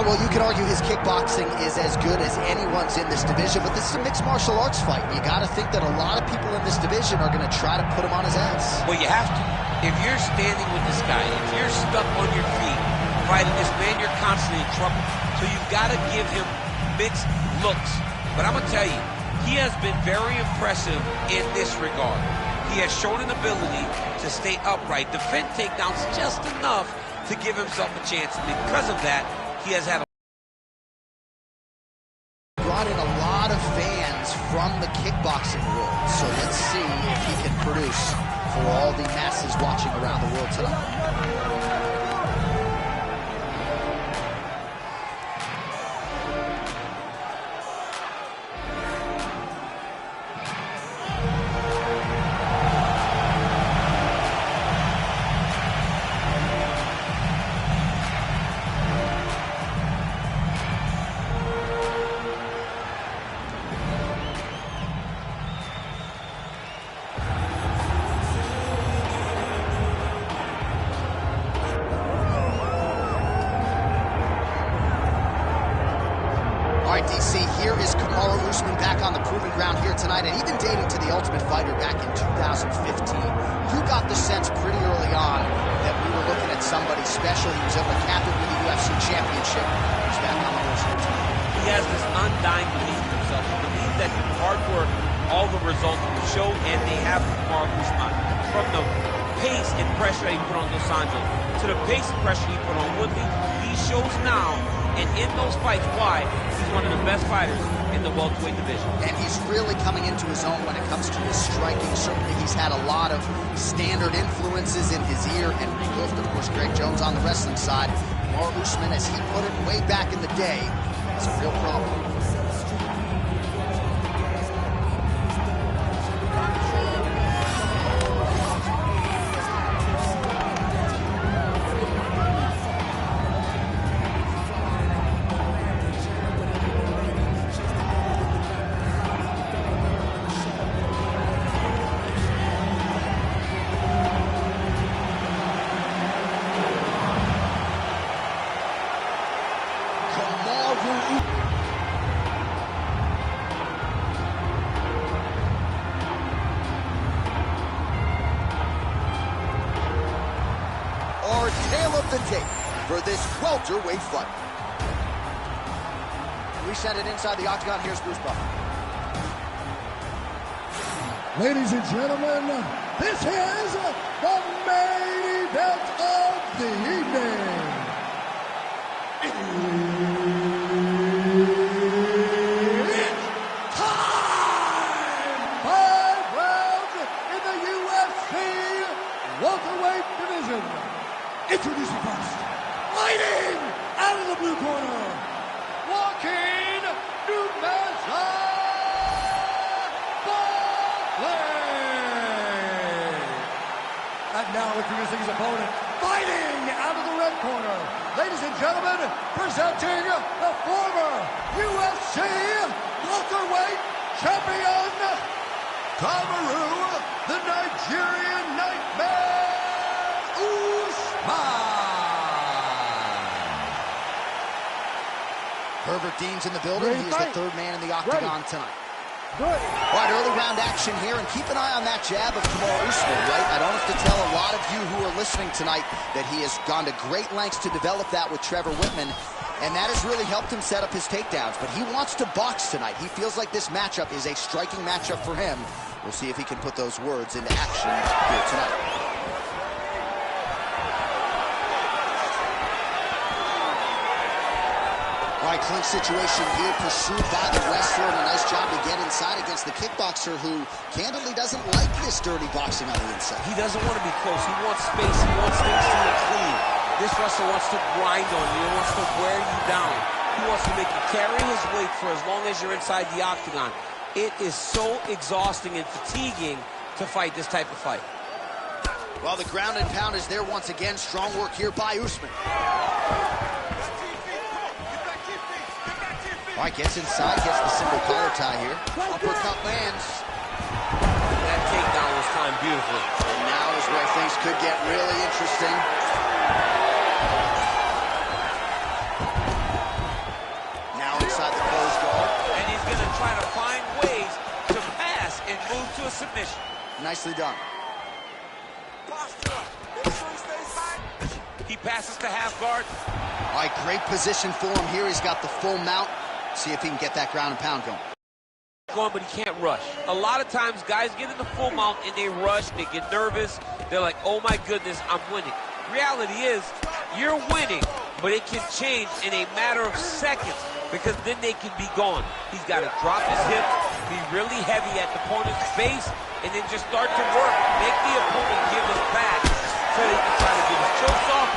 well, you could argue his kickboxing is as good as anyone's in this division, but this is a mixed martial arts fight. You got to think that a lot of people in this division are going to try to put him on his ass. Well, you have to. If you're standing with this guy, if you're stuck on your feet fighting this man, you're constantly in trouble. So you've got to give him mixed looks. But I'm going to tell you, he has been very impressive in this regard. He has shown an ability to stay upright, defend takedowns just enough to give himself a chance. And because of that, he has had a brought in a lot of fans from the kickboxing world. So let's see if he can produce for all the masses watching around the world tonight. All right, DC, here is Kamaru Usman back on the proving ground here tonight, and even dating to the Ultimate Fighter back in 2015. You got the sense pretty early on that we were looking at somebody special. He was able to cap it with the UFC Championship. He's back on the horse here tonight. He has this undying belief in himself. He believes that through hard work, all the results will show, and they have for Kamaru Usman. From the pace and pressure that he put on Dos Anjos to the pace and pressure he put on Woodley, he shows now, and in those fights, why he's one of the best fighters in the welterweight division. And he's really coming into his own when it comes to his striking. Certainly he's had a lot of standard influences in his ear and removed, of course, Greg Jones on the wrestling side. Kamaru Usman, as he put it way back in the day, is a real problem. Our tale of the tape for this welterweight fight. We send it inside the octagon. Here's Bruce Buffer. Ladies and gentlemen, this is the main event of the evening. It's time! 5 rounds in the UFC Welterweight division. Introducing first, fighting out of the blue corner, Joaquin Buckley. And now introducing his opponent, fighting out of the red corner, ladies and gentlemen, presenting the former UFC Welterweight champion, Kamaru, the Nigerian Nightmare Usman. Herbert Dean's in the building. He's the third man in the octagon tonight. Good. All right, early round action here, and keep an eye on that jab of Kamaru Usman, right? I don't have to tell a lot of you who are listening tonight that he has gone to great lengths to develop that with Trevor Whitman, and that has really helped him set up his takedowns. But he wants to box tonight. He feels like this matchup is a striking matchup for him. We'll see if he can put those words into action here tonight. All right, clinch situation here, pursued by the wrestler, and a nice job to get inside against the kickboxer who candidly doesn't like this dirty boxing on the inside. He doesn't want to be close. He wants space. He wants things to look clean. This wrestler wants to grind on you. He wants to wear you down. He wants to make you carry his weight for as long as you're inside the octagon. It is so exhausting and fatiguing to fight this type of fight. Well, the ground and pound is there once again. Strong work here by Usman. All right, gets inside, gets the single collar tie here. Uppercut lands. That takedown was timed beautifully. And now is where things could get really interesting. to a submission. Nicely done. He passes to half guard. All right, great position for him here. He's got the full mount. See if he can get that ground and pound going. But he can't rush. A lot of times guys get in the full mount and they rush, they get nervous. They're like, oh my goodness, I'm winning. Reality is, you're winning, but it can change in a matter of seconds because then they can be gone. He's got to drop his hip, be really heavy at the opponent's face, and then just start to work. Make the opponent give his back so they can try to get his chokes off.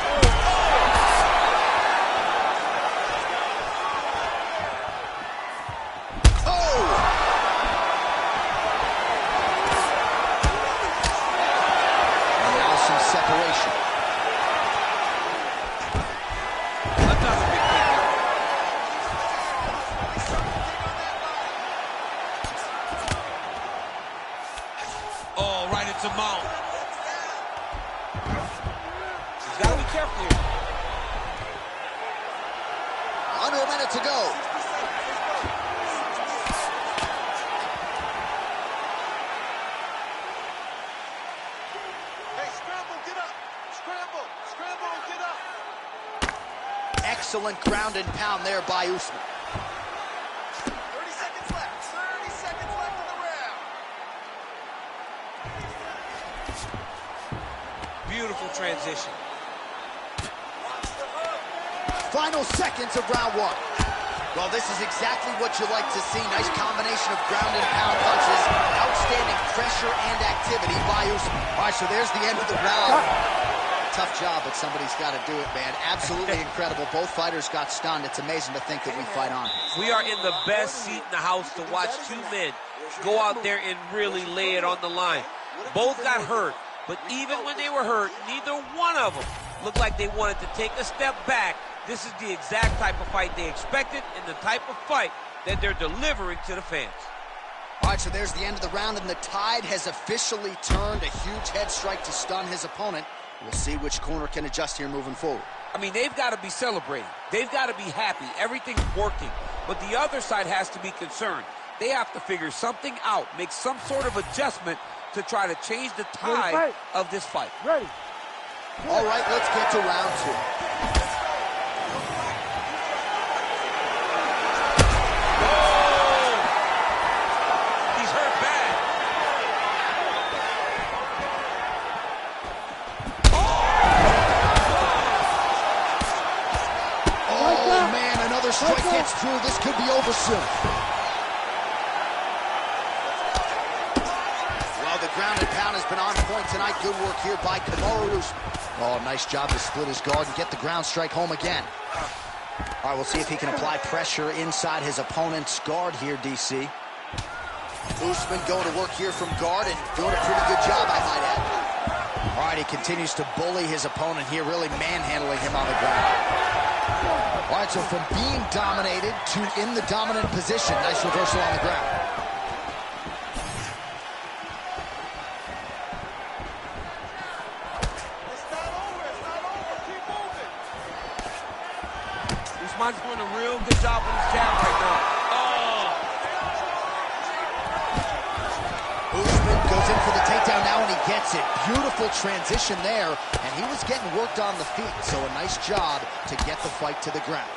To mount. He's got to be careful here. Under a minute to go. Hey, scramble, get up. Scramble, scramble, and get up. Excellent ground and pound there by Usman. 30 seconds left. 30 seconds left in the round. Beautiful transition. Final seconds of round one. Well, this is exactly what you like to see. Nice combination of ground and pound punches. Outstanding pressure and activity by Usman. All right, so there's the end of the round. Tough job, but somebody's got to do it, man. Absolutely incredible. Both fighters got stunned. It's amazing to think that we fight on. We are in the best seat in the house to watch two men go out there and really lay it on the line. Both got hurt. But even when they were hurt, neither one of them looked like they wanted to take a step back. This is the exact type of fight they expected and the type of fight that they're delivering to the fans. All right, so there's the end of the round, and the tide has officially turned. A huge head strike to stun his opponent. We'll see which corner can adjust here moving forward. I mean, they've got to be celebrating. They've got to be happy. Everything's working. But the other side has to be concerned. They have to figure something out, make some sort of adjustment to try to change the tide of this fight. Ready. All right, let's get to round two. Oh! He's hurt bad. Oh, man, another strike gets through. This could be over soon. The ground and pound has been on point tonight. Good work here by Kamaru Usman. Oh, nice job to split his guard and get the ground strike home again. All right, we'll see if he can apply pressure inside his opponent's guard here, DC. Usman going to work here from guard and doing a pretty good job, I might add. All right, he continues to bully his opponent here, really manhandling him on the ground. All right, so from being dominated to in the dominant position. Nice reversal on the ground. Usman's doing a real good job with his jab right now. Oh! Usman goes in for the takedown now, and he gets it. Beautiful transition there, and he was getting worked on the feet, so a nice job to get the fight to the ground.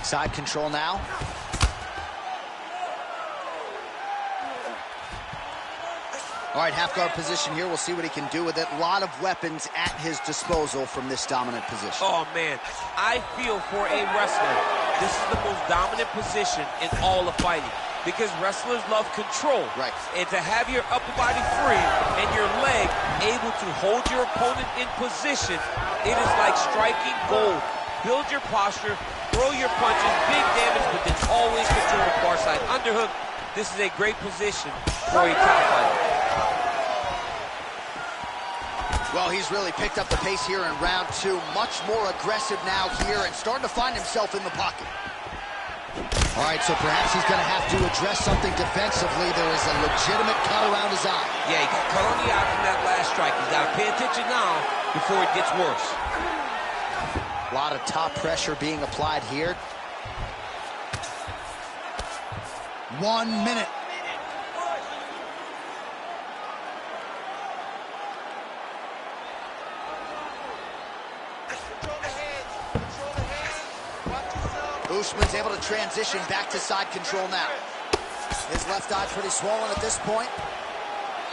Side control now. All right, half guard position here. We'll see what he can do with it. A lot of weapons at his disposal from this dominant position. Oh, man. I feel for a wrestler, this is the most dominant position in all of fighting because wrestlers love control. Right. And to have your upper body free and your leg able to hold your opponent in position, it is like striking gold. Build your posture, throw your punches, big damage, but then always control the far side underhook. This is a great position for a top fighter. Well, he's really picked up the pace here in round two. Much more aggressive now here and starting to find himself in the pocket. All right, so perhaps he's going to have to address something defensively. There is a legitimate cut around his eye. Yeah, he got cut on the eye from that last strike. He's got to pay attention now before it gets worse. A lot of top pressure being applied here. 1 minute. Usman's able to transition back to side control now. His left eye pretty swollen at this point.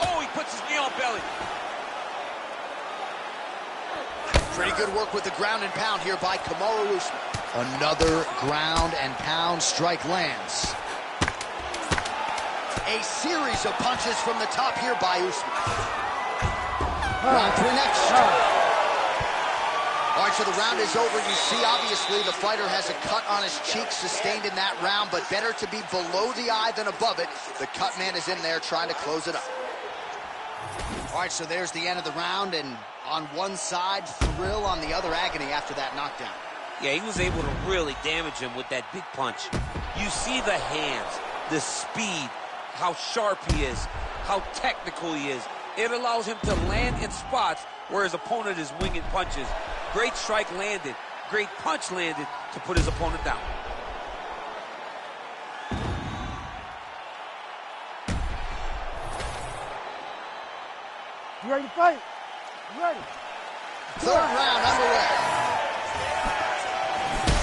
Oh, he puts his knee on belly. Pretty good work with the ground and pound here by Kamaru Usman. Another ground and pound strike lands. A series of punches from the top here by Usman. Round 3 next. All right, so the round is over. You see, obviously, the fighter has a cut on his cheek sustained in that round, but better to be below the eye than above it. The cut man is in there trying to close it up. All right, so there's the end of the round, and on one side, thrill, on the other, agony after that knockdown. Yeah, he was able to really damage him with that big punch. You see the hands, the speed, how sharp he is, how technical he is. It allows him to land in spots where his opponent is winging punches. Great strike landed, great punch landed to put his opponent down. You ready to fight? You ready? Third round underway.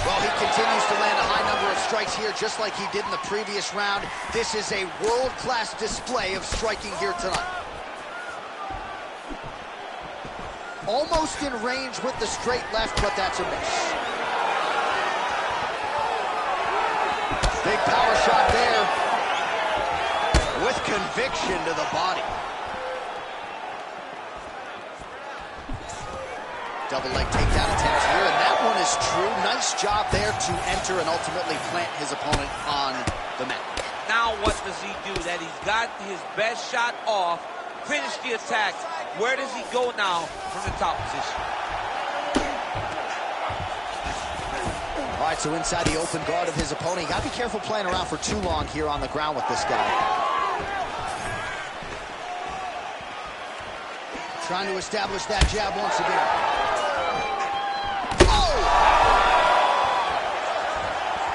Well, he continues to land a high number of strikes here, just like he did in the previous round. This is a world-class display of striking here tonight. Almost in range with the straight left, but that's a miss. Big power shot there with conviction to the body. Double leg takedown attempt here, and that one is true. Nice job there to enter and ultimately plant his opponent on the mat. Now what does he do? That he's got his best shot off, finish the attack. Where does he go now from the top position? All right, so inside the open guard of his opponent. You got to be careful playing around for too long here on the ground with this guy. Trying to establish that jab once again.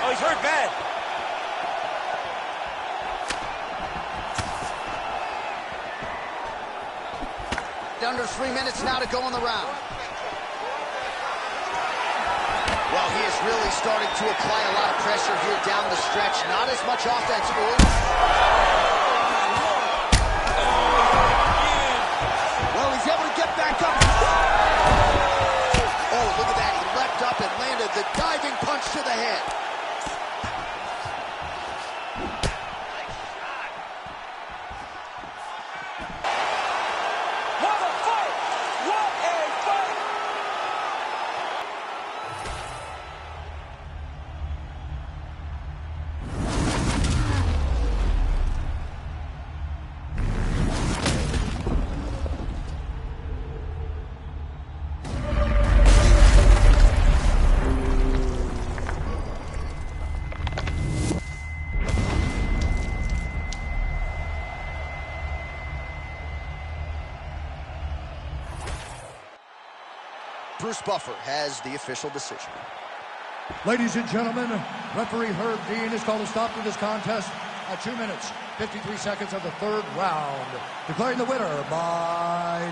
Oh, he's hurt bad. Under 3 minutes now to go in the round. Well, he is really starting to apply a lot of pressure here down the stretch. Not as much offense. Well, he's able to get back up. Oh, look at that. He leapt up and landed the diving punch to the head. Bruce Buffer has the official decision. Ladies and gentlemen, referee Herb Dean has called a stop to this contest at 2 minutes, 53 seconds of the third round, declaring the winner by